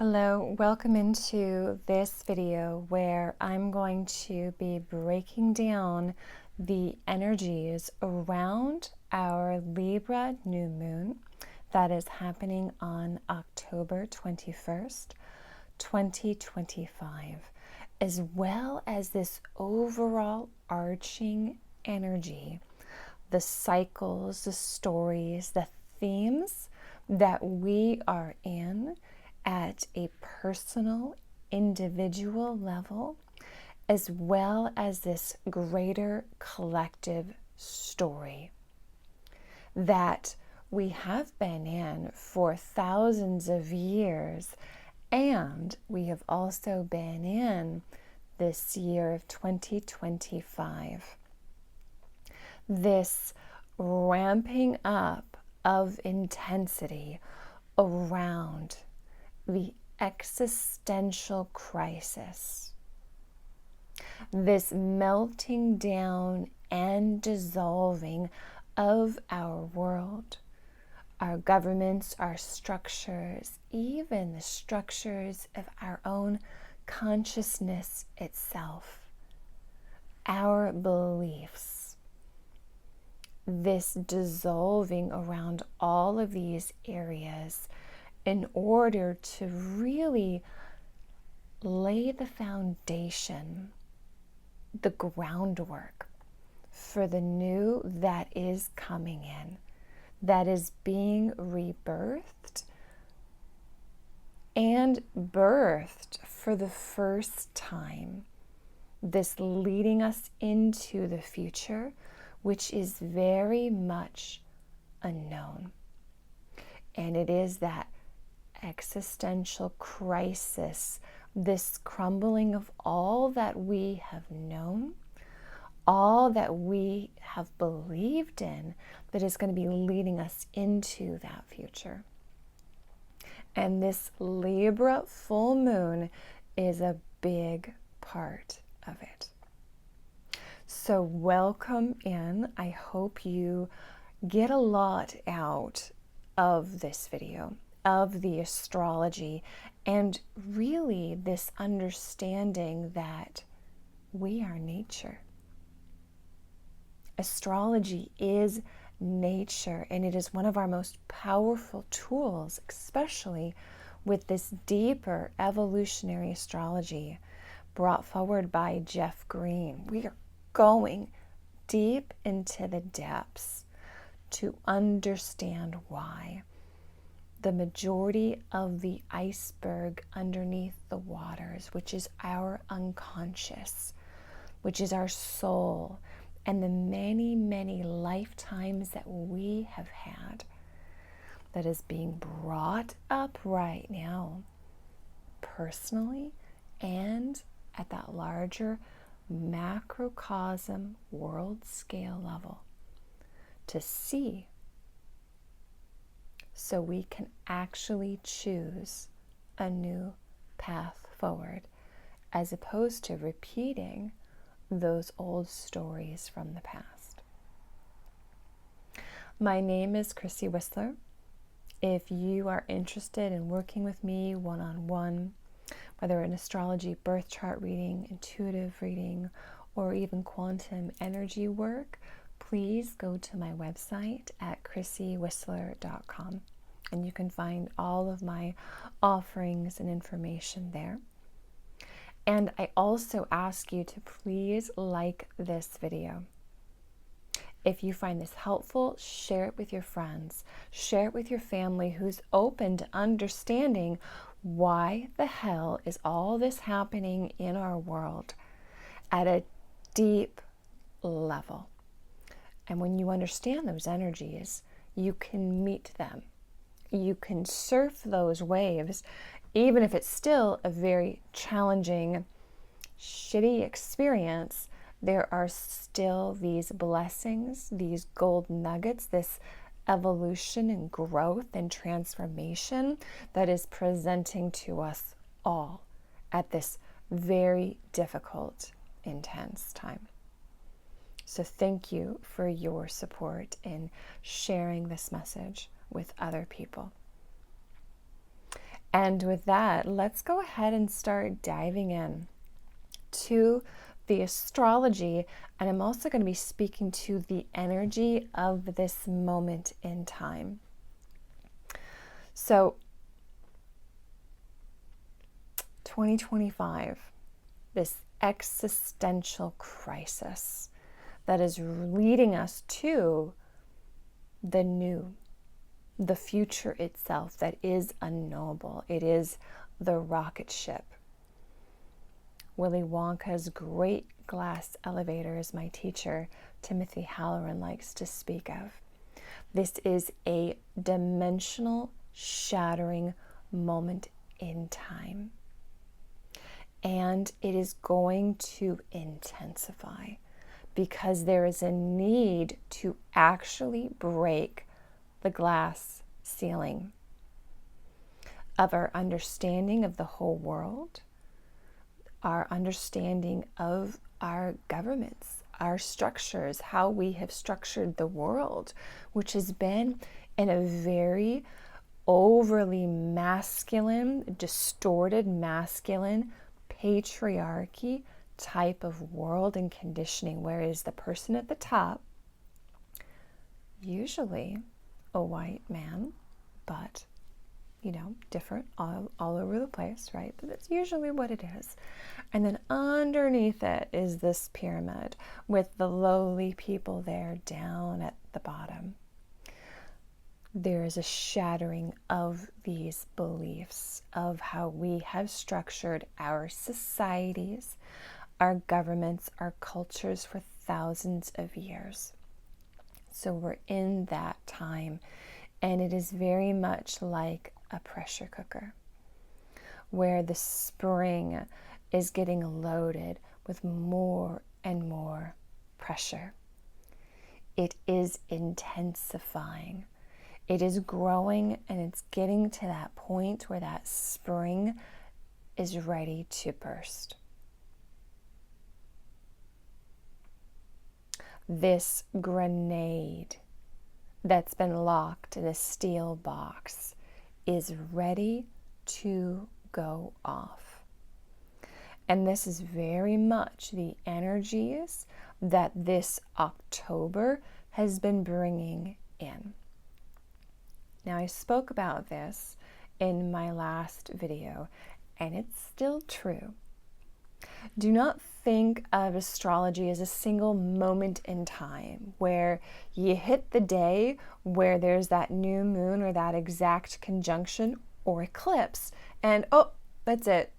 Hello, welcome into this video where I'm going to be breaking down the energies around our Libra New Moon that is happening on October 21st, 2025, as well as this overall arching energy, the cycles, the stories, the themes that we are in at a personal, individual level, as well as this greater collective story that we have been in for thousands of years, and we have also been in this year of 2025. This ramping up of intensity around the existential crisis, this melting down and dissolving of our world, our governments, our structures, even the structures of our own consciousness itself, our beliefs, this dissolving around all of these areas in order to really lay the foundation, the groundwork for the new that is coming in, that is being rebirthed and birthed for the first time. This leading us into the future, which is very much unknown. And it is that existential crisis, this crumbling of all that we have known, all that we have believed in, that is going to be leading us into that future. And this Libra full moon is a big part of it. So welcome in. I hope you get a lot out of this video, of the astrology, and really this understanding that we are nature. Astrology is nature, and it is one of our most powerful tools, especially with this deeper evolutionary astrology brought forward by Jeff Green. We are going deep into the depths to understand why the majority of the iceberg underneath the waters, which is our unconscious, which is our soul, and the many, many lifetimes that we have had, that is being brought up right now, personally and at that larger macrocosm world scale level, to see, so we can actually choose a new path forward, as opposed to repeating those old stories from the past. My name is Chrissy Whistler. If you are interested in working with me one-on-one, whether an astrology birth chart reading, intuitive reading, or even quantum energy work, please go to my website at chrissywhistler.com, and you can find all of my offerings and information there. And I also ask you to please like this video. If you find this helpful, share it with your friends. Share it with your family who's open to understanding why the hell is all this happening in our world at a deep level. And when you understand those energies, you can meet them. You can surf those waves, even if it's still a very challenging, shitty experience. There are still these blessings, these gold nuggets, this evolution and growth and transformation that is presenting to us all at this very difficult, intense time. So thank you for your support in sharing this message with other people. And with that, let's go ahead and start diving in to the astrology. And I'm also going to be speaking to the energy of this moment in time. So 2025, this existential crisis that is leading us to the new, the future itself that is unknowable. It is the rocket ship. Willy Wonka's great glass elevator, as my teacher, Timothy Halloran, likes to speak of. This is a dimensional shattering moment in time. And it is going to intensify because there is a need to actually break the glass ceiling of our understanding of the whole world, our understanding of our governments, our structures, how we have structured the world, which has been in a very overly masculine, distorted masculine, patriarchy type of world and conditioning, where it is the person at the top, usually a white man, but different all over the place, right? But that's usually what it is. And then underneath it is this pyramid with the lowly people there down at the bottom. There is a shattering of these beliefs of how we have structured our societies, our governments, our cultures for thousands of years. So we're in that time, and it is very much like a pressure cooker, where the spring is getting loaded with more and more pressure. It is intensifying. It is growing, and it's getting to that point where that spring is ready to burst. This grenade that's been locked in a steel box is ready to go off. And this is very much the energies that this October has been bringing in. Now, I spoke about this in my last video, and it's still true. Do not think of astrology as a single moment in time where you hit the day where there's that new moon or that exact conjunction or eclipse, and oh, that's it.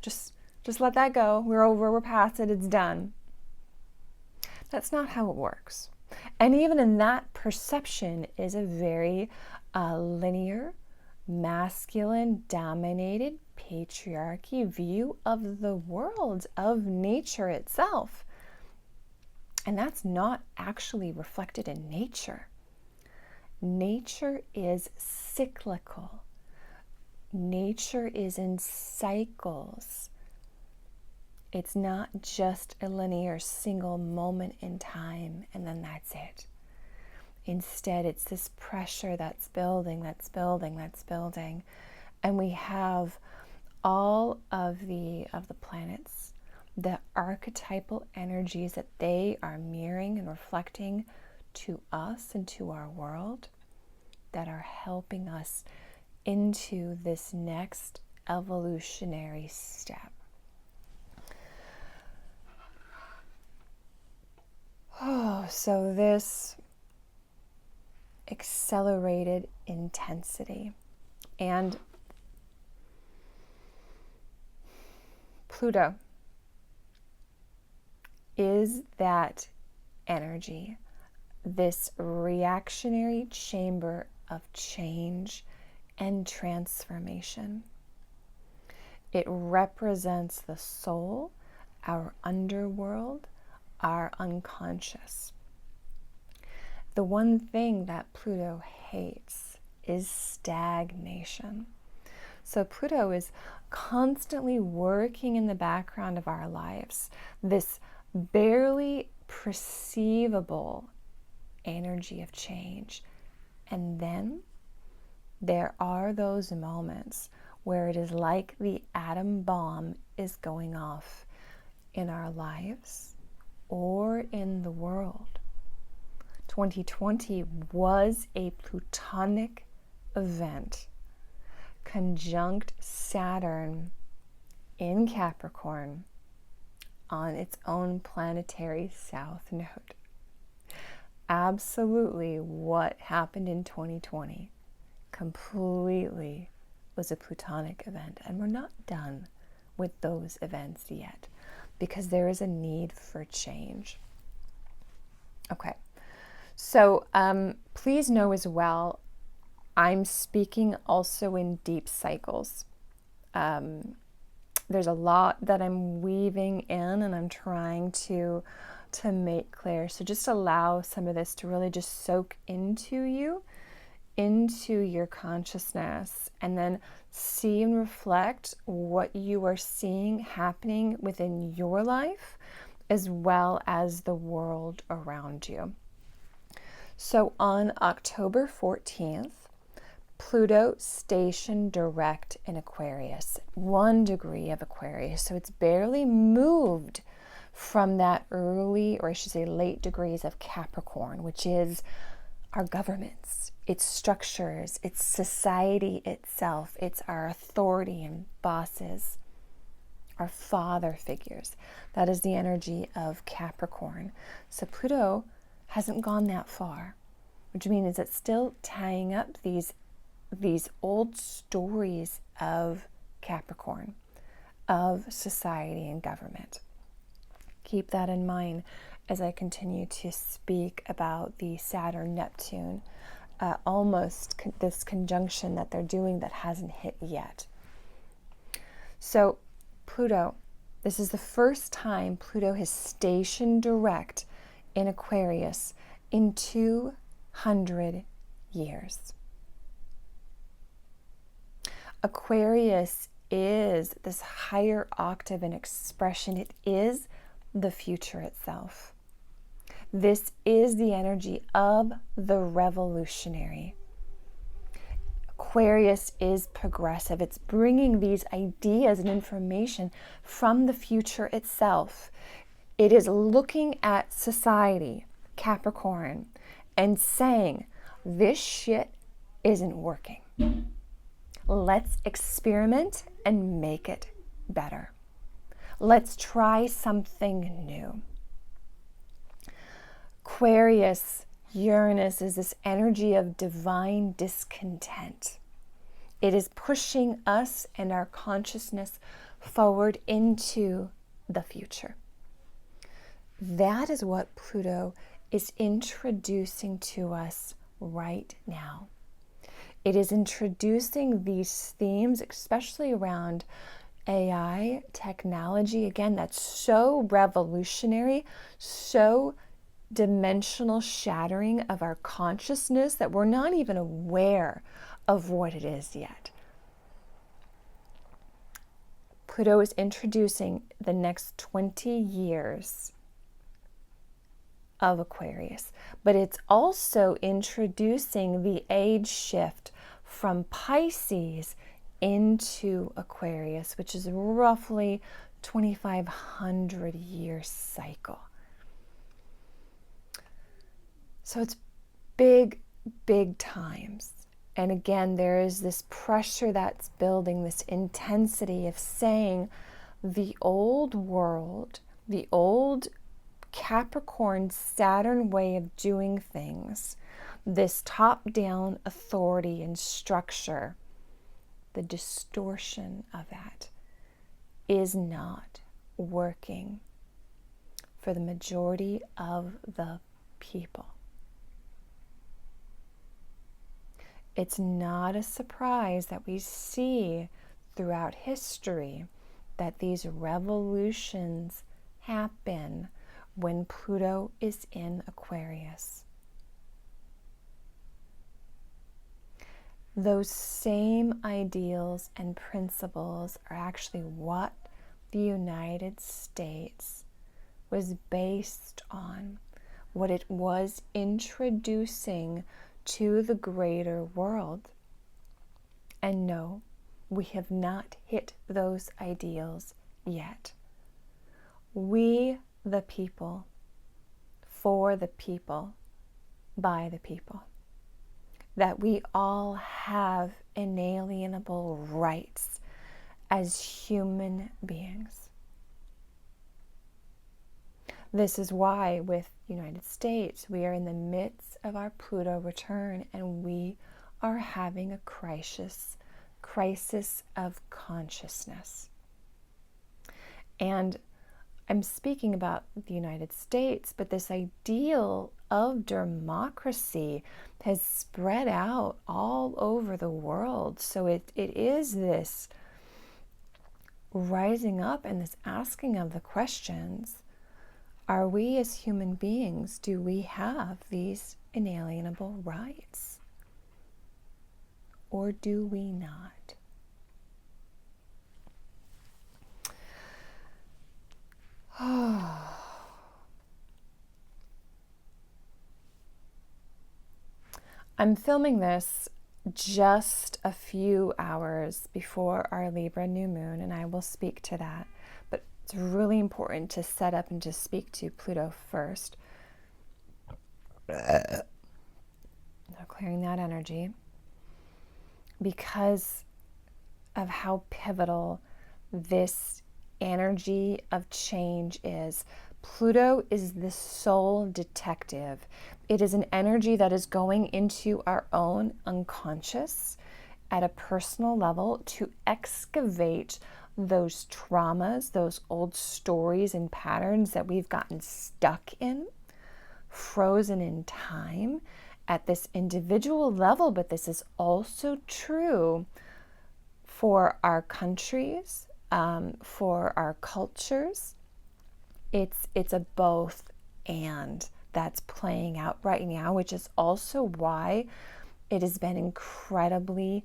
Just let that go. We're over, we're past it, it's done. That's not how it works. And even in that, perception is a very linear, masculine, dominated patriarchy view of the world, of nature itself. And that's not actually reflected in nature. Nature is cyclical. Nature is in cycles. It's not just a linear single moment in time and then that's it. Instead, it's this pressure that's building, that's building, that's building. And we have all of the planets, the archetypal energies that they are mirroring and reflecting to us and to our world that are helping us into this next evolutionary step. Oh, so this accelerated intensity, and Pluto is that energy, this reactionary chamber of change and transformation. It represents the soul, our underworld, our unconscious. The one thing that Pluto hates is stagnation. So Pluto is constantly working in the background of our lives, this barely perceivable energy of change. And then there are those moments where it is like the atom bomb is going off in our lives or in the world. 2020 was a Plutonic event, conjunct Saturn in Capricorn on its own planetary south node. Absolutely what happened in 2020 completely was a Plutonic event, and we're not done with those events yet because there is a need for change. Okay, so please know as well, I'm speaking also in deep cycles. There's a lot that I'm weaving in and I'm trying to make clear. So just allow some of this to really just soak into you, into your consciousness, and then see and reflect what you are seeing happening within your life as well as the world around you. So on October 14th, Pluto stationed direct in Aquarius, 1 degree of Aquarius. So it's barely moved from that early, or I should say late degrees of Capricorn, which is our governments, its structures, its society itself, it's our authority and bosses, our father figures. That is the energy of Capricorn. So Pluto hasn't gone that far, which means it's still tying up these old stories of Capricorn, of society and government. Keep that in mind as I continue to speak about the Saturn-Neptune, this conjunction that they're doing that hasn't hit yet. So Pluto, this is the first time Pluto has stationed direct in Aquarius in 200 years. Aquarius is this higher octave and expression. It is the future itself. This is the energy of the revolutionary. Aquarius is progressive. It's bringing these ideas and information from the future itself. It is looking at society, Capricorn, and saying, this shit isn't working. Let's experiment and make it better. Let's try something new. Aquarius, Uranus is this energy of divine discontent. It is pushing us and our consciousness forward into the future. That is what Pluto is introducing to us right now. It is introducing these themes, especially around AI, technology, again, that's so revolutionary, so dimensional shattering of our consciousness that we're not even aware of what it is yet. Pluto is introducing the next 20 years of Aquarius, but it's also introducing the age shift from Pisces into Aquarius, which is roughly 2,500 year cycle. So it's big, big times. And again, there is this pressure that's building, this intensity of saying the old world, the old Capricorn Saturn way of doing things, this top-down authority and structure, the distortion of that is not working for the majority of the people. It's not a surprise that we see throughout history that these revolutions happen when Pluto is in Aquarius. Those same ideals and principles are actually what the United States was based on, what it was introducing to the greater world. And no, We have not hit those ideals yet. We, the people, for the people, by the people. That we all have inalienable rights as human beings. This is why with the United States, we are in the midst of our Pluto return and we are having a crisis of consciousness. And I'm speaking about the United States, but this ideal of democracy has spread out all over the world. So it is this rising up and this asking of the questions. Are we as human beings, do we have these inalienable rights? Or do we not? I'm filming this just a few hours before our Libra New Moon, and I will speak to that. But it's really important to set up and to speak to Pluto first. So clearing that energy, because of how pivotal this energy of change is. Pluto is the soul detective. It is an energy that is going into our own unconscious at a personal level to excavate those traumas, those old stories and patterns that we've gotten stuck in, frozen in time at this individual level. But this is also true for our countries, for our cultures. It's a both and that's playing out right now, which is also why it has been incredibly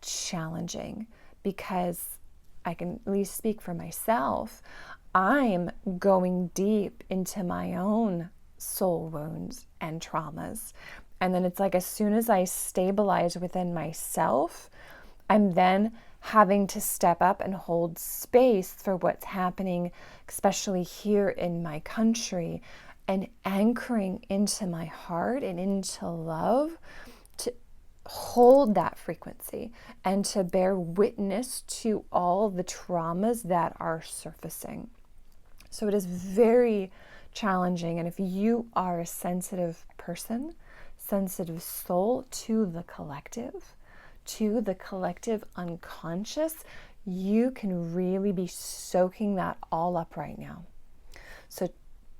challenging, because I can at least speak for myself. I'm going deep into my own soul wounds and traumas. And then it's like as soon as I stabilize within myself, I'm then having to step up and hold space for what's happening, especially here in my country, and anchoring into my heart and into love to hold that frequency and to bear witness to all the traumas that are surfacing. So it is very challenging. And if you are a sensitive person, sensitive soul to the collective unconscious, you can really be soaking that all up right now. So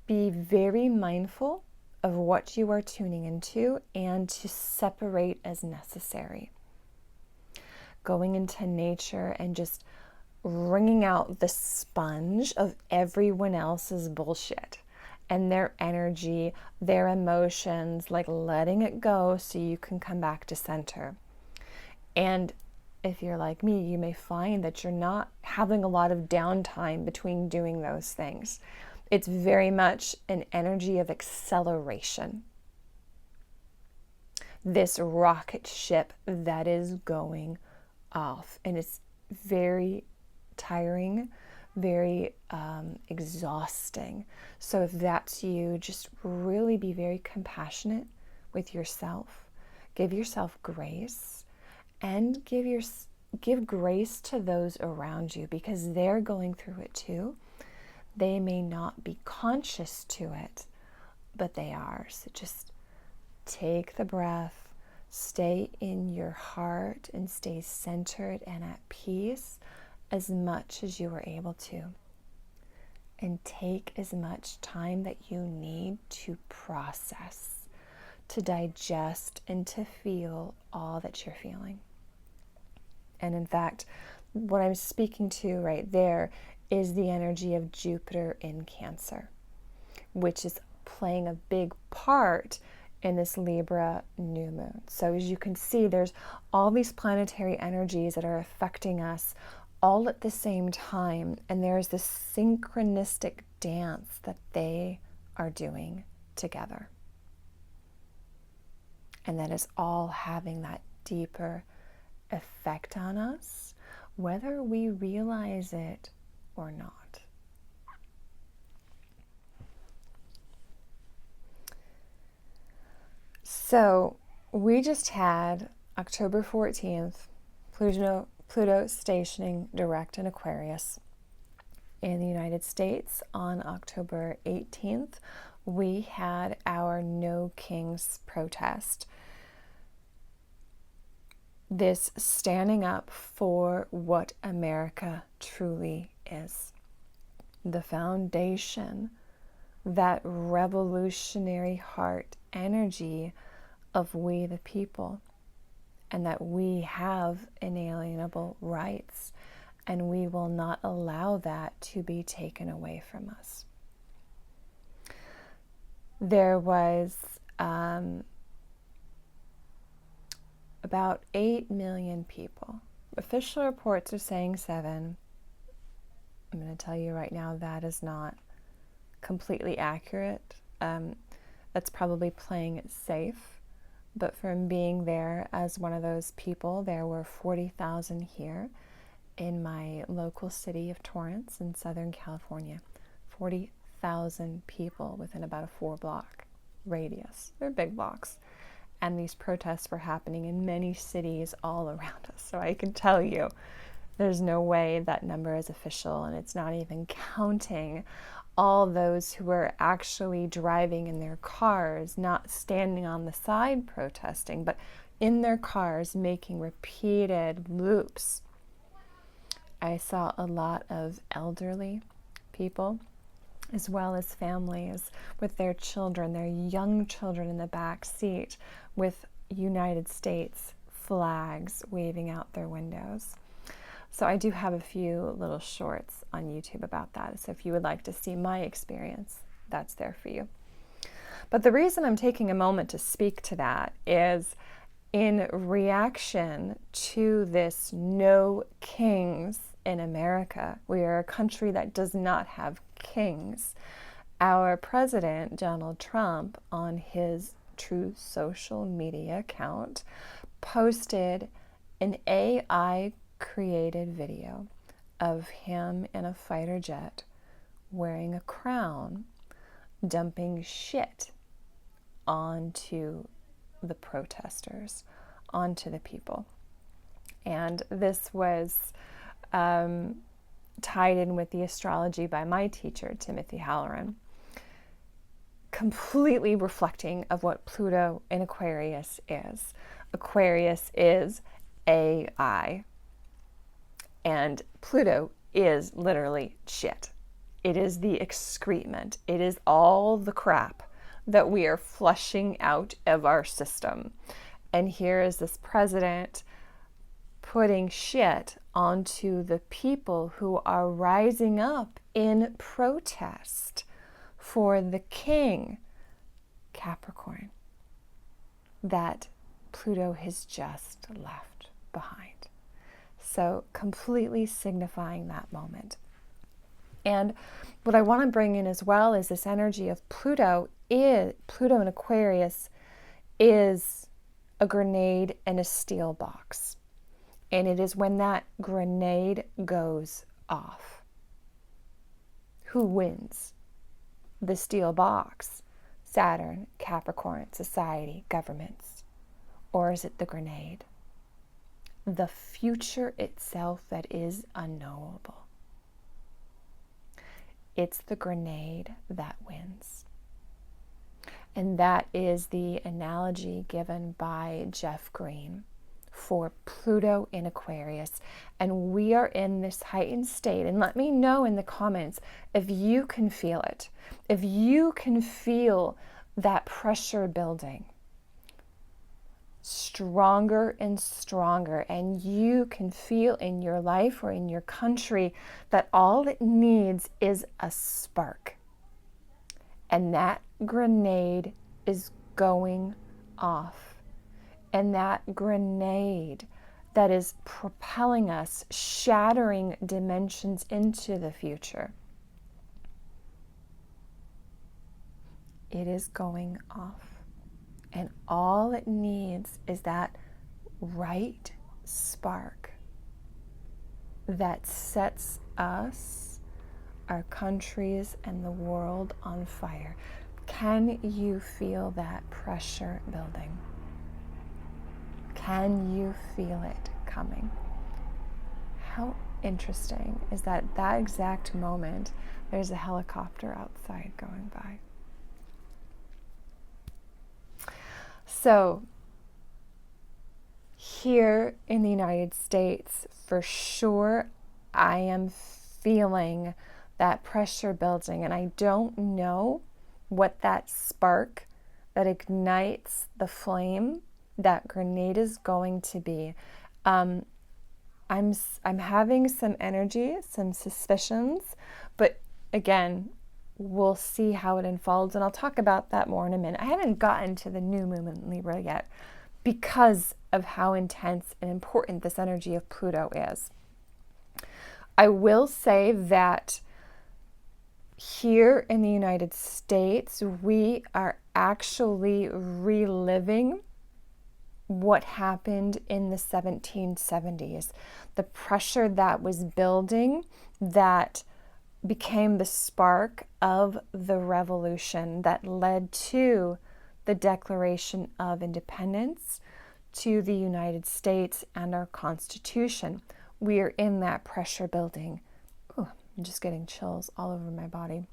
be very mindful of what you are tuning into and to separate as necessary. Going into nature and just wringing out the sponge of everyone else's bullshit and their energy, their emotions, like letting it go so you can come back to center. And if you're like me, you may find that you're not having a lot of downtime between doing those things. It's very much an energy of acceleration. This rocket ship that is going off. And it's very tiring, very exhausting. So if that's you, just really be very compassionate with yourself. Give yourself grace. And give grace to those around you, because they're going through it too. They may not be conscious to it, but they are. So just take the breath, stay in your heart, and stay centered and at peace as much as you are able to. And take as much time that you need to process, to digest, and to feel all that you're feeling. And in fact, what I'm speaking to right there is the energy of Jupiter in Cancer, which is playing a big part in this Libra new moon. So as you can see, there's all these planetary energies that are affecting us all at the same time. And there's this synchronistic dance that they are doing together. And that is all having that deeper effect on us, whether we realize it or not. So we just had October 14th, Pluto stationing direct in Aquarius. In the United States, on October 18th, we had our No Kings protest. This standing up for what America truly is. The foundation, that revolutionary heart energy of we the people, and that we have inalienable rights, and we will not allow that to be taken away from us. There was about 8 million people. Official reports are saying 7. I'm going to tell you right now that is not completely accurate. That's probably playing it safe. But from being there as one of those people, there were 40,000 here in my local city of Torrance in Southern California. 40,000 people within about a 4-block radius. They're big blocks. And these protests were happening in many cities all around us. So I can tell you, there's no way that number is official, and it's not even counting all those who were actually driving in their cars, not standing on the side protesting, but in their cars making repeated loops. I saw a lot of elderly people, as well as families with their children, their young children in the back seat, with United States flags waving out their windows. So I do have a few little shorts on YouTube about that. So if you would like to see my experience, that's there for you. But the reason I'm taking a moment to speak to that is in reaction to this no kings in America. We are a country that does not have kings. Our president, Donald Trump, on his True social media account, posted an AI created video of him in a fighter jet wearing a crown, dumping shit onto the protesters, onto the people. And this was tied in with the astrology by my teacher, Timothy Halloran, completely reflecting of what Pluto in Aquarius is. Aquarius is AI. And Pluto is literally shit. It is the excrement. It is all the crap that we are flushing out of our system. And here is this president putting shit onto the people who are rising up in protest for the king, Capricorn, that Pluto has just left behind. So completely signifying that moment. And what I want to bring in as well is this energy of Pluto in Aquarius is a grenade in a steel box. And it is when that grenade goes off. Who wins? The steel box, Saturn, Capricorn, society, governments. Or is it the grenade? The future itself that is unknowable. It's the grenade that wins. And that is the analogy given by Jeff Green for Pluto in Aquarius. And we are in this heightened state. And let me know in the comments if you can feel it. If you can feel that pressure building stronger and stronger, and you can feel in your life or in your country that all it needs is a spark. And that grenade is going off. And that grenade that is propelling us, shattering dimensions into the future, it is going off. And all it needs is that right spark that sets us, our countries, and the world on fire. Can you feel that pressure building? Can you feel it coming? How interesting is that exact moment there's a helicopter outside going by. So here in the United States, for sure, I am feeling that pressure building, and I don't know what that spark that ignites the flame, that grenade is going to be. I'm having some energy, some suspicions, but again, we'll see how it unfolds, and I'll talk about that more in a minute. I haven't gotten to the new moon in Libra yet because of how intense and important this energy of Pluto is. I will say that here in the United States, we are actually reliving what happened in the 1770s. The pressure that was building that became the spark of the revolution that led to the Declaration of Independence, to the United States and our Constitution. We are in that pressure building. Ooh, I'm just getting chills all over my body.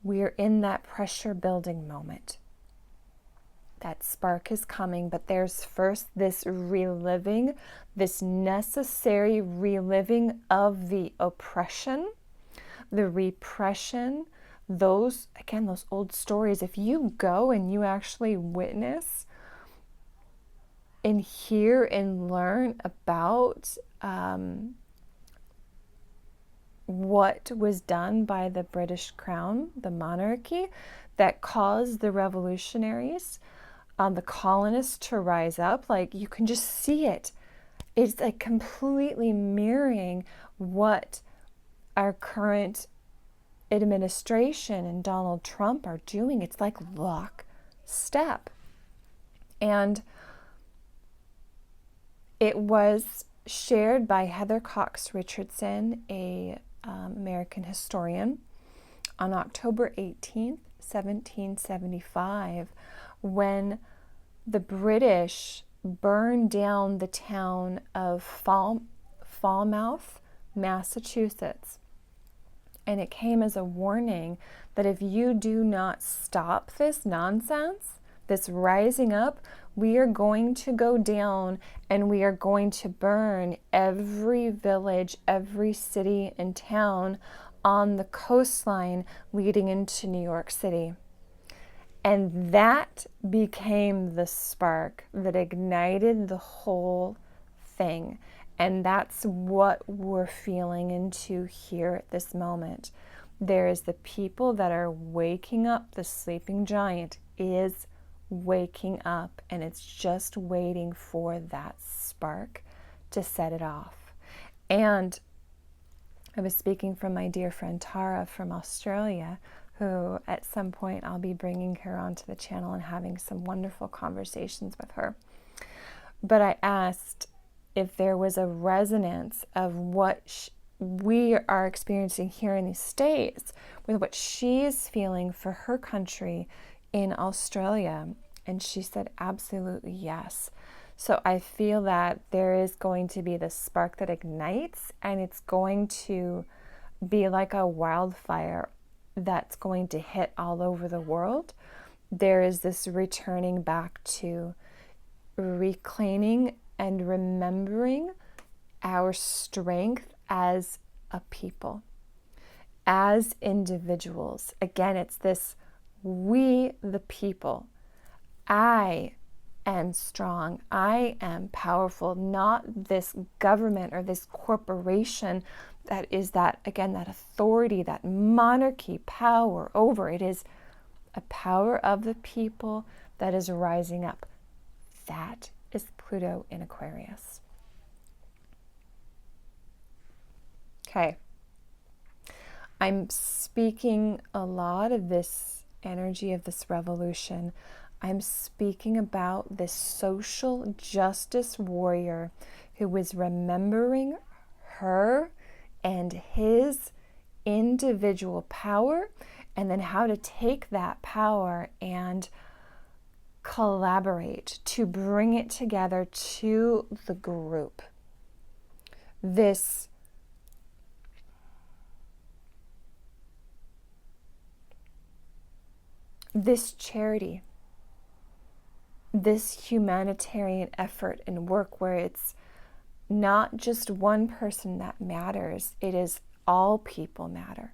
We are in that pressure building moment. That spark is coming, but there's first this reliving, this necessary reliving of the oppression, the repression, those old stories. If you go and you actually witness and hear and learn about what was done by the British Crown, the monarchy, that caused the revolutionaries, the colonists to rise up, like you can just see it. It's like completely mirroring what our current administration and Donald Trump are doing. It's like lockstep. And it was shared by Heather Cox Richardson, a American historian, on October 18th, 1775, when the British burned down the town of Falmouth, Massachusetts. And it came as a warning that if you do not stop this nonsense, this rising up, we are going to go down and we are going to burn every village, every city and town on the coastline leading into New York City. And that became the spark that ignited the whole thing. And that's what we're feeling into here at this moment. There is the people that are waking up. The sleeping giant is waking up, and it's just waiting for that spark to set it off. And I was speaking from my dear friend Tara from Australia, who at some point I'll be bringing her onto the channel and having some wonderful conversations with her. But I asked if there was a resonance of what we are experiencing here in the States with what she is feeling for her country in Australia. And she said, absolutely yes. So I feel that there is going to be this spark that ignites, and it's going to be like a wildfire that's going to hit all over the world. There is this returning back to reclaiming and remembering our strength as a people, as individuals. Again, it's this we the people. I am strong. I am powerful, not this government or this corporation that is that, again, that authority, that monarchy power over. It is a power of the people that is rising up. That is Pluto in Aquarius. Okay. I'm speaking a lot of this energy of this revolution. I'm speaking about this social justice warrior who is remembering her and his individual power, and then how to take that power and collaborate to bring it together to the group. This charity, this humanitarian effort and work where it's not just one person that matters, it is all people matter.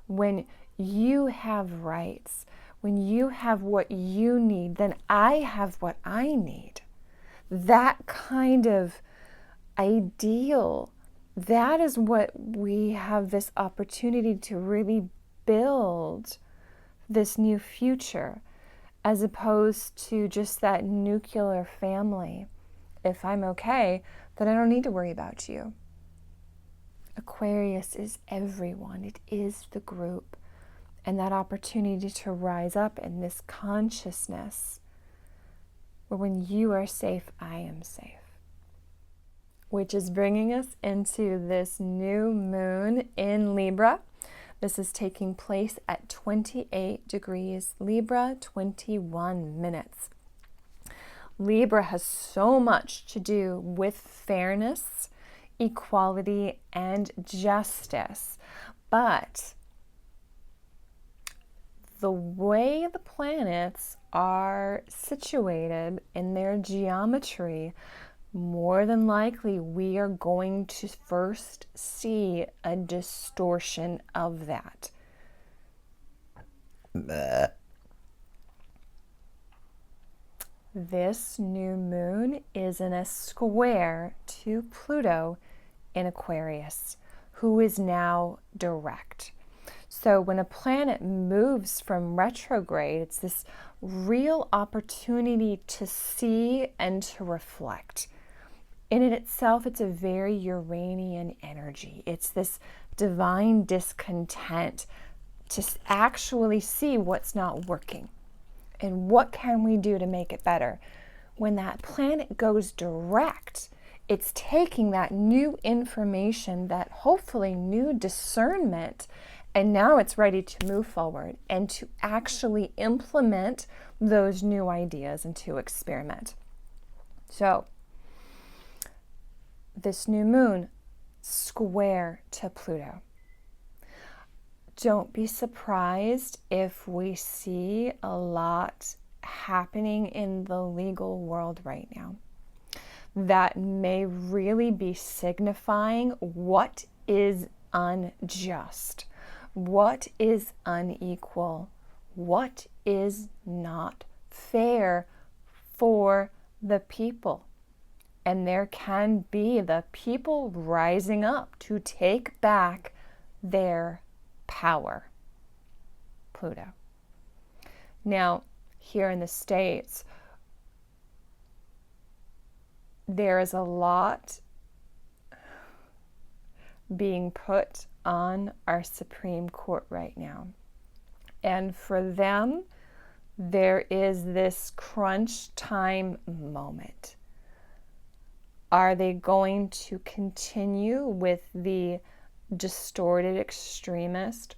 When you have rights, when you have what you need, then I have what I need. That kind of ideal, that is what we have this opportunity to really build this new future, as opposed to just that nuclear family. If I'm okay, then I don't need to worry about you. Aquarius is everyone. It is the group. And that opportunity to rise up in this consciousness where when you are safe, I am safe. Which is bringing us into this new moon in Libra. This is taking place at 28 degrees Libra, 21 minutes. Libra has so much to do with fairness, equality, and justice. But the way the planets are situated in their geometry, more than likely we are going to first see a distortion of that. This new moon is in a square to Pluto in Aquarius, who is now direct. So when a planet moves from retrograde, it's this real opportunity to see and to reflect. In it itself, it's a very Uranian energy. It's this divine discontent to actually see what's not working and what can we do to make it better. When that planet goes direct, it's taking that new information, that hopefully new discernment, and now it's ready to move forward and to actually implement those new ideas and to experiment. So, this new moon, square to Pluto. Don't be surprised if we see a lot happening in the legal world right now. That may really be signifying what is unjust, what is unequal, what is not fair for the people. And there can be the people rising up to take back their power. Pluto. Now, here in the States, there is a lot being put on our Supreme Court right now. And for them, there is this crunch time moment. Are they going to continue with the distorted extremist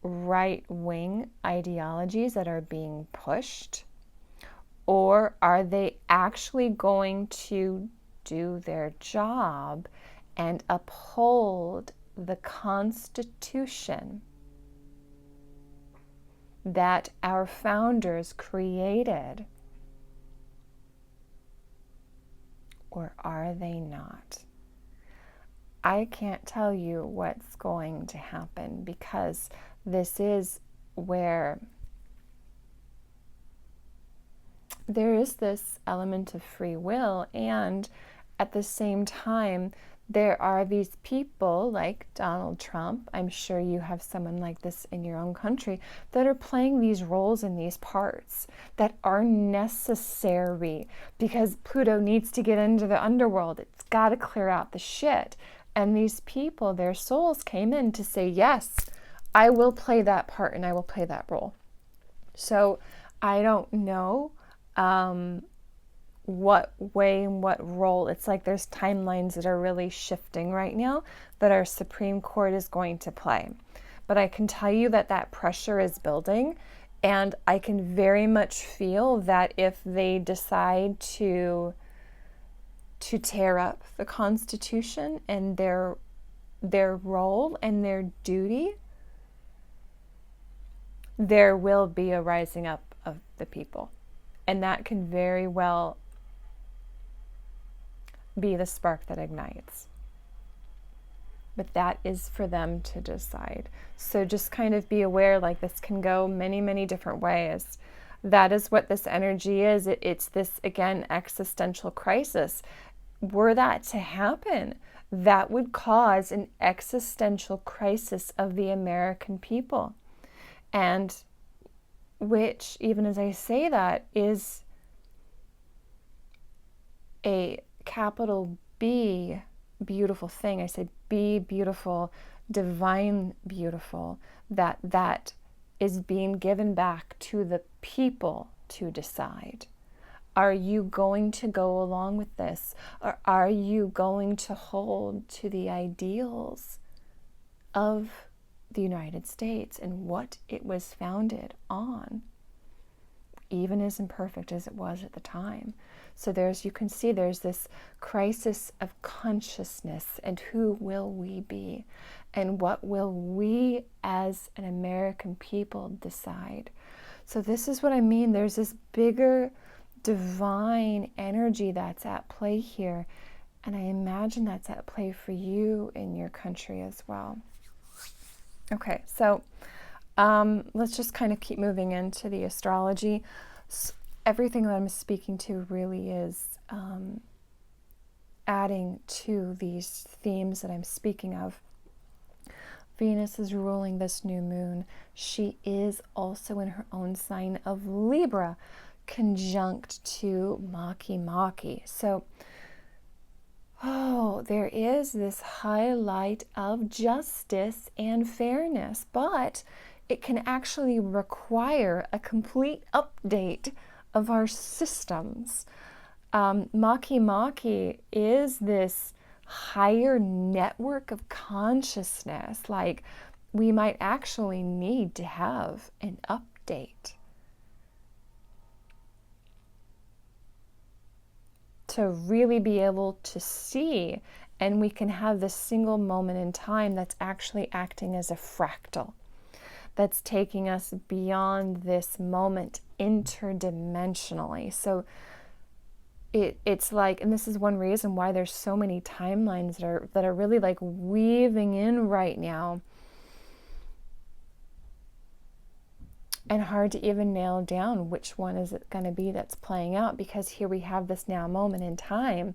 right-wing ideologies that are being pushed? Or are they actually going to do their job and uphold the Constitution that our founders created? Or are they not? I can't tell you what's going to happen, because this is where there is this element of free will, and at the same time, there are these people like Donald Trump, I'm sure you have someone like this in your own country, that are playing these roles in these parts that are necessary, because Pluto needs to get into the underworld. It's got to clear out the shit. And these people, their souls came in to say, yes, I will play that part and I will play that role. So I don't know what way and what role. It's like there's timelines that are really shifting right now that our Supreme Court is going to play. But I can tell you that that pressure is building, and I can very much feel that if they decide to tear up the Constitution and their role and their duty, there will be a rising up of the people. And that can very well be the spark that ignites. But that is for them to decide. So just kind of be aware, like this can go many, many different ways. That is what this energy is. It's this, again, existential crisis. Were that to happen, that would cause an existential crisis of the American people. And which, even as I say that, is a capital B beautiful thing. I say be beautiful, divine beautiful, that is being given back to the people to decide. Are you going to go along with this? Or are you going to hold to the ideals of the United States and what it was founded on, even as imperfect as it was at the time? So you can see there's this crisis of consciousness, and who will we be? And what will we as an American people decide? So this is what I mean. There's this bigger divine energy that's at play here. And I imagine that's at play for you in your country as well. Okay, so let's just kind of keep moving into the astrology. Everything that I'm speaking to really is adding to these themes that I'm speaking of. Venus is ruling this new moon. She is also in her own sign of Libra, conjunct to Maki. So, there is this highlight of justice and fairness, but it can actually require a complete update of our systems. Maki is this higher network of consciousness. Like, we might actually need to have an update to really be able to see, and we can have this single moment in time that's actually acting as a fractal, that's taking us beyond this moment interdimensionally. So it's like, and this is one reason why there's so many timelines that are really like weaving in right now, and hard to even nail down which one is it going to be that's playing out, because here we have this now moment in time.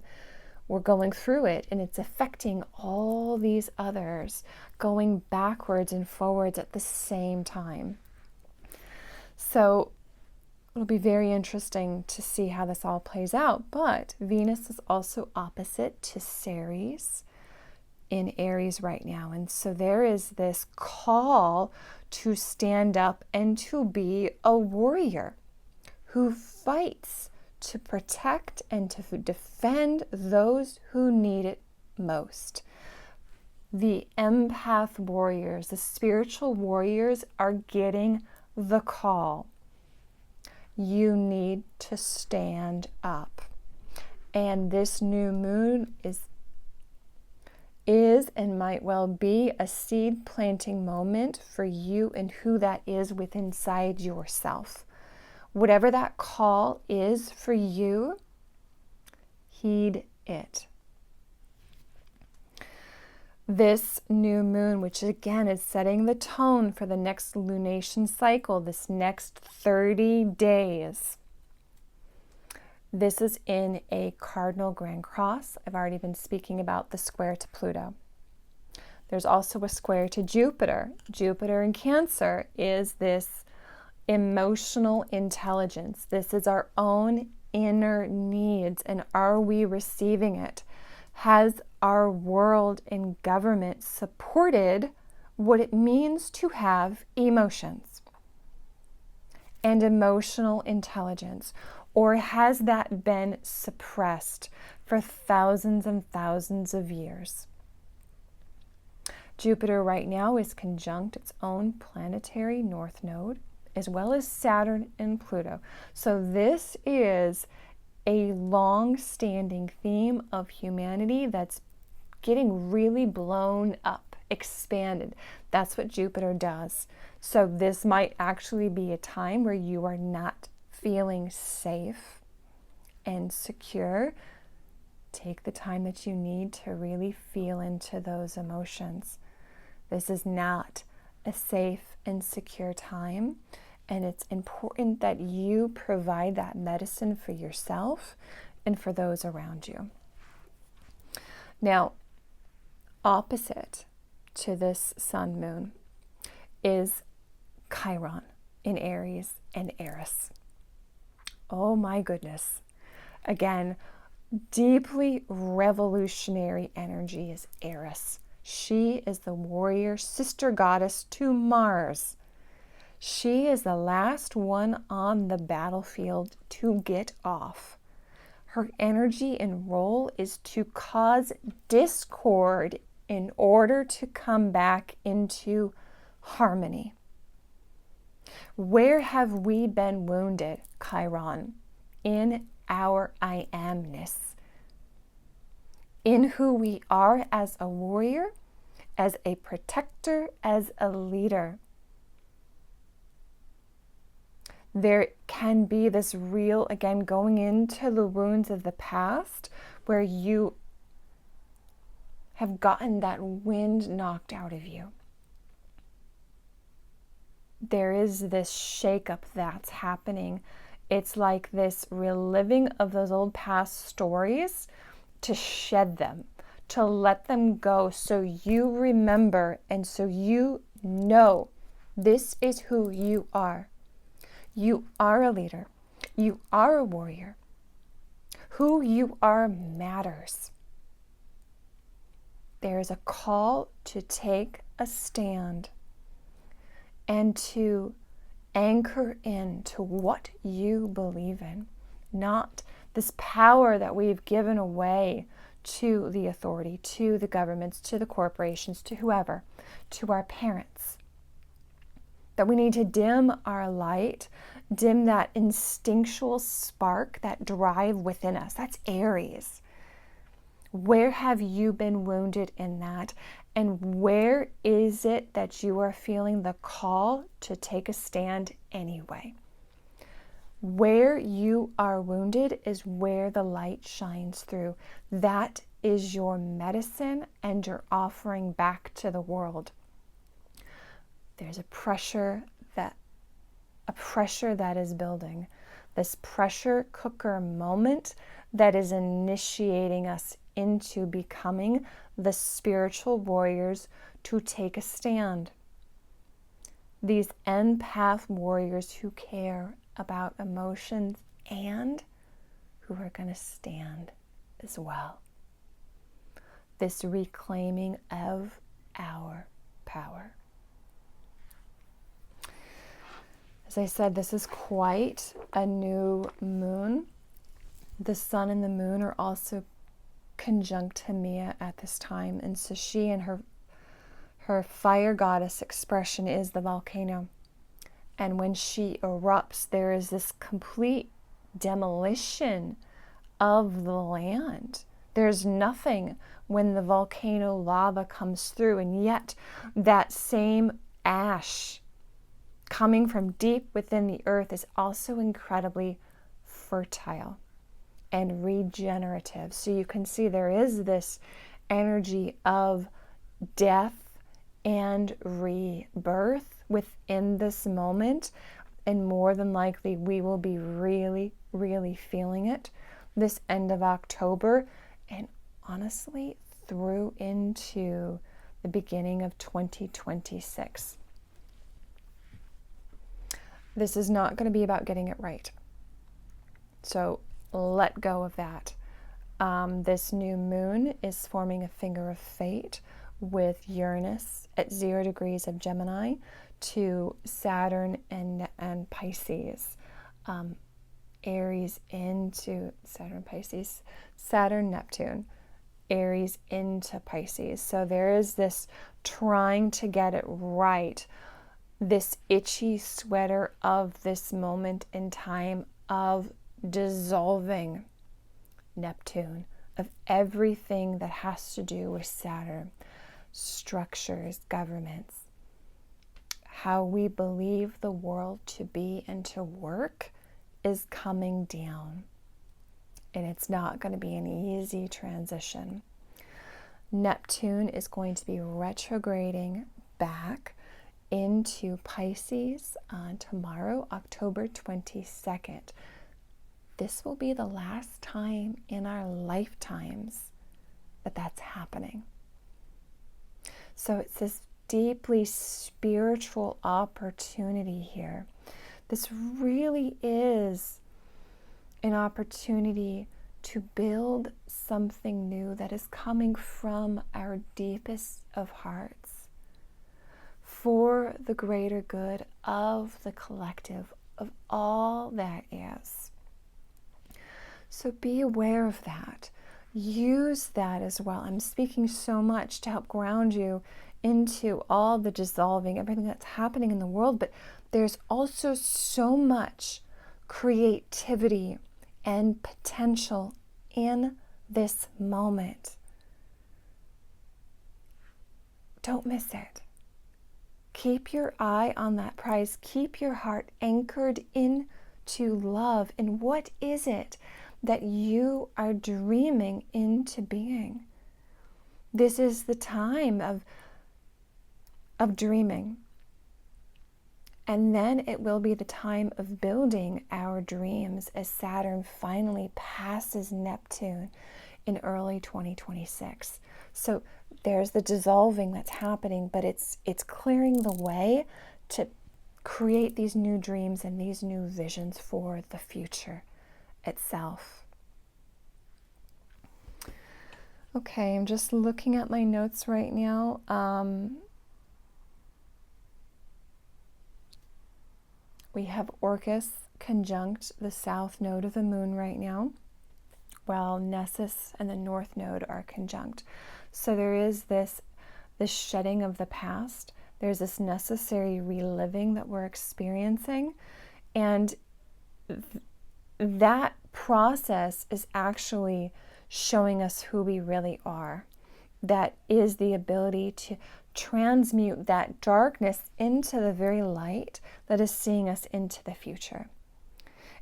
We're going through it, and it's affecting all these others, going backwards and forwards at the same time. So it'll be very interesting to see how this all plays out. But Venus is also opposite to Ceres in Aries right now. And so there is this call to stand up and to be a warrior who fights to protect and to defend those who need it most. The empath warriors, the spiritual warriors, are getting the call. You need to stand up. And this new moon is and might well be a seed planting moment for you and who that is within inside yourself. Whatever that call is for you, heed it. This new moon, which again is setting the tone for the next lunation cycle, this next 30 days. This is in a cardinal grand cross. I've already been speaking about the square to Pluto. There's also a square to Jupiter. Jupiter in Cancer is this emotional intelligence. This is our own inner needs, and are we receiving it? Has our world and government supported what it means to have emotions? and emotional intelligence? Or has that been suppressed for thousands and thousands of years? Jupiter right now is conjunct its own planetary north node, as well as Saturn and Pluto. So this is a long-standing theme of humanity that's getting really blown up, expanded. That's what Jupiter does. So this might actually be a time where you are not feeling safe and secure. Take the time that you need to really feel into those emotions. This is not a safe and secure time, and it's important that you provide that medicine for yourself and for those around you. Now, opposite to this sun moon is Chiron in Aries and Eris. Oh my goodness. Again, deeply revolutionary energy is Eris. She is the warrior sister goddess to Mars. She is the last one on the battlefield to get off. Her energy and role is to cause discord in order to come back into harmony. Where have we been wounded, Chiron? In our I amness. In who we are as a warrior, as a protector, as a leader. There can be this real, again, going into the wounds of the past where you have gotten that wind knocked out of you. There is this shakeup that's happening. It's like this reliving of those old past stories, to shed them, to let them go, so you remember and so you know this is who you are. You are a leader. You are a warrior. Who you are matters. There is a call to take a stand and to anchor in to what you believe in, not this power that we've given away to the authority, to the governments, to the corporations, to whoever, to our parents. That we need to dim our light, dim that instinctual spark, that drive within us. That's Aries. Where have you been wounded in that? And where is it that you are feeling the call to take a stand anyway? Where you are wounded is where the light shines through. That is your medicine and your offering back to the world. There's a pressure that is building. This pressure cooker moment that is initiating us into becoming the spiritual warriors to take a stand. These empath warriors who care about emotions and who are going to stand as well. This reclaiming of our power. As I said, this is quite a new moon. The sun and the moon are also conjunct Mia at this time, and so she and her fire goddess expression is the volcano. And when she erupts, there is this complete demolition of the land. There's nothing when the volcano lava comes through, and yet that same ash coming from deep within the earth is also incredibly fertile and regenerative. So you can see there is this energy of death and rebirth within this moment, and more than likely we will be really, really feeling it this end of October, and honestly through into the beginning of 2026. This is not going to be about getting it right. So let go of that. This new moon is forming a finger of fate with Uranus at 0 degrees of Gemini to Saturn and Pisces. Aries into Saturn, Pisces, Saturn, Neptune, Aries into Pisces. So there is this trying to get it right, this itchy sweater of this moment in time of dissolving Neptune, of everything that has to do with Saturn, structures, governments, how we believe the world to be and to work is coming down. And it's not going to be an easy transition. Neptune is going to be retrograding back into Pisces on tomorrow, October 22nd. This will be the last time in our lifetimes that that's happening. So it's this deeply spiritual opportunity here. This really is an opportunity to build something new that is coming from our deepest of hearts for the greater good of the collective, of all that is. So be aware of that. Use that as well. I'm speaking so much to help ground you into all the dissolving, everything that's happening in the world, but there's also so much creativity and potential in this moment. Don't miss it. Keep your eye on that prize. Keep your heart anchored into love. And what is it that you are dreaming into being? This is the time of dreaming. And then it will be the time of building our dreams as Saturn finally passes Neptune in early 2026. So there's the dissolving that's happening, but it's clearing the way to create these new dreams and these new visions for the future itself. Okay, I'm just looking at my notes right now. We have Orcus conjunct the south node of the moon right now, while Nessus and the north node are conjunct. So there is this shedding of the past. There's this necessary reliving that we're experiencing. And that process is actually showing us who we really are. That is the ability to transmute that darkness into the very light that is seeing us into the future.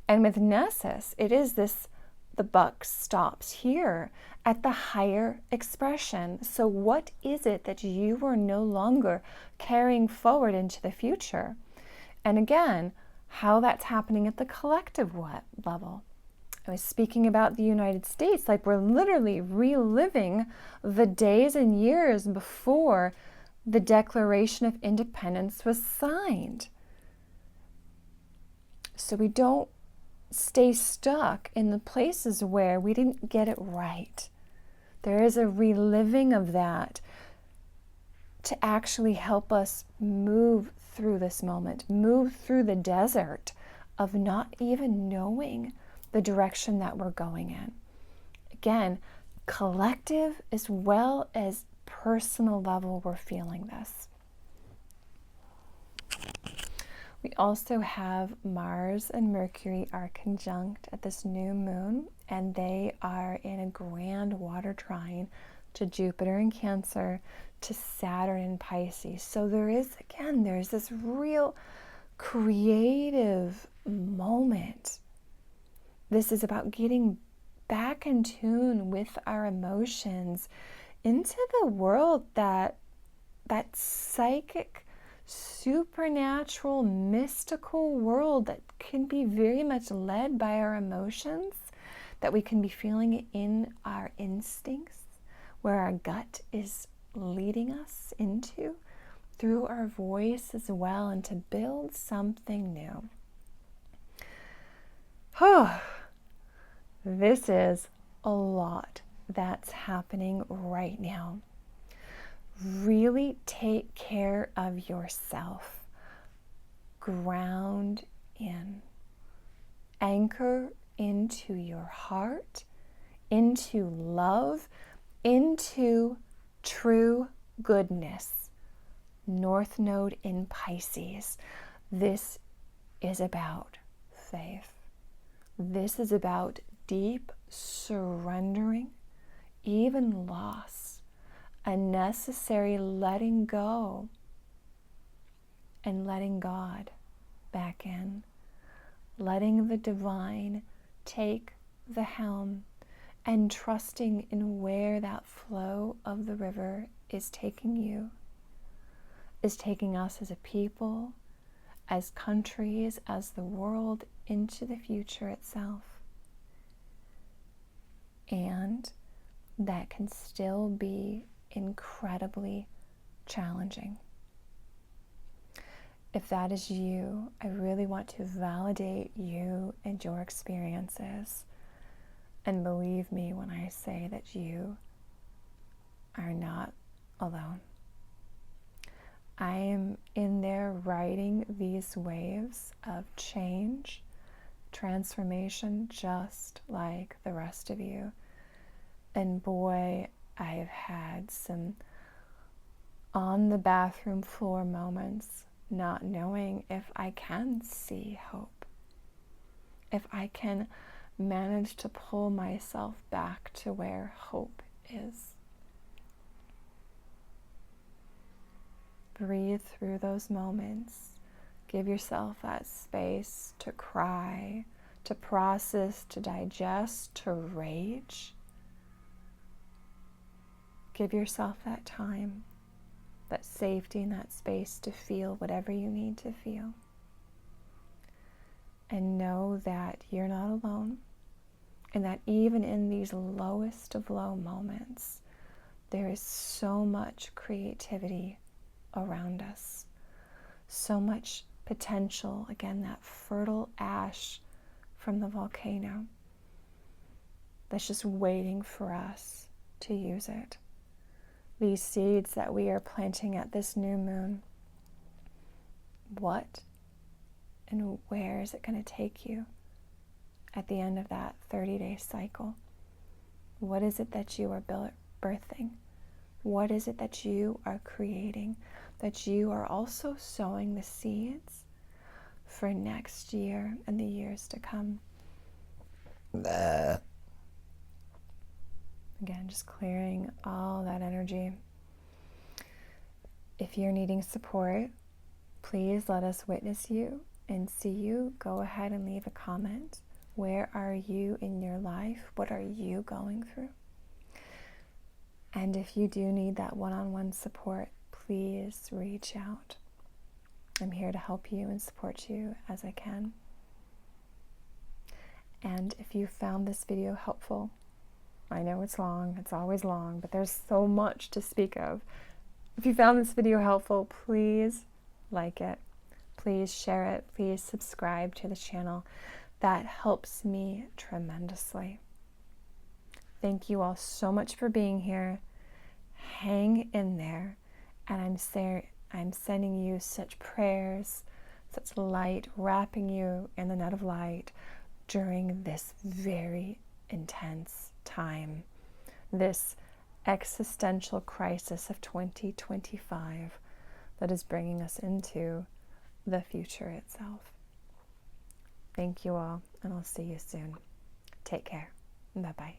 And with Nessus, it is this, the buck stops here at the higher expression. So what is it that you are no longer carrying forward into the future? And again, how that's happening at the collective level. I was speaking about the United States, like we're literally reliving the days and years before the Declaration of Independence was signed. So we don't stay stuck in the places where we didn't get it right. There is a reliving of that to actually help us move through this moment, move through the desert of not even knowing the direction that we're going in. Again, collective as well as personal level, we're feeling this. We also have Mars and Mercury are conjunct at this new moon, and they are in a grand water trine to Jupiter in Cancer, to Saturn in Pisces. So there's this real creative moment. This is about getting back in tune with our emotions into the world, that psychic, supernatural, mystical world that can be very much led by our emotions, that we can be feeling it in our instincts, where our gut is leading us into, through our voice as well, and to build something new. This is a lot that's happening right now. Really take care of yourself. ground in. Anchor into your heart, into love, into true goodness. North Node in Pisces. This is about faith. This is about deep surrendering, even loss, a necessary letting go, and letting God back in, letting the divine take the helm, and trusting in where that flow of the river is taking you, is taking us as a people, as countries, as the world, into the future itself. And that can still be incredibly challenging. If that is you, I really want to validate you and your experiences. And believe me when I say that you are not alone. I am in there riding these waves of change, transformation, just like the rest of you. And boy, I've had some on the bathroom floor moments, not knowing if I can see hope, if I can manage to pull myself back to where hope is. Breathe through those moments. Give yourself that space to cry, to process, to digest, to rage. Give yourself that time, that safety and that space to feel whatever you need to feel. And know that you're not alone, and that even in these lowest of low moments, there is so much creativity around us, so much potential, again, that fertile ash from the volcano that's just waiting for us to use it. These seeds that we are planting at this new moon, what and where is it going to take you at the end of that 30-day cycle? What is it that you are birthing? What is it that you are creating, that you are also sowing the seeds for next year and the years to come? Again, just clearing all that energy. If you're needing support, please let us witness you and see you. Go ahead and leave a comment. Where are you in your life? What are you going through? And if you do need that one-on-one support, please reach out. I'm here to help you and support you as I can. And if you found this video helpful, I know it's long, it's always long, but there's so much to speak of. If you found this video helpful, please like it, please share it, please subscribe to the channel. That helps me tremendously. Thank you all so much for being here. Hang in there, and I'm sending you such prayers, such light, wrapping you in the net of light during this very intense time, this existential crisis of 2025 that is bringing us into the future itself. Thank you all, and I'll see you soon. Take care. Bye-bye.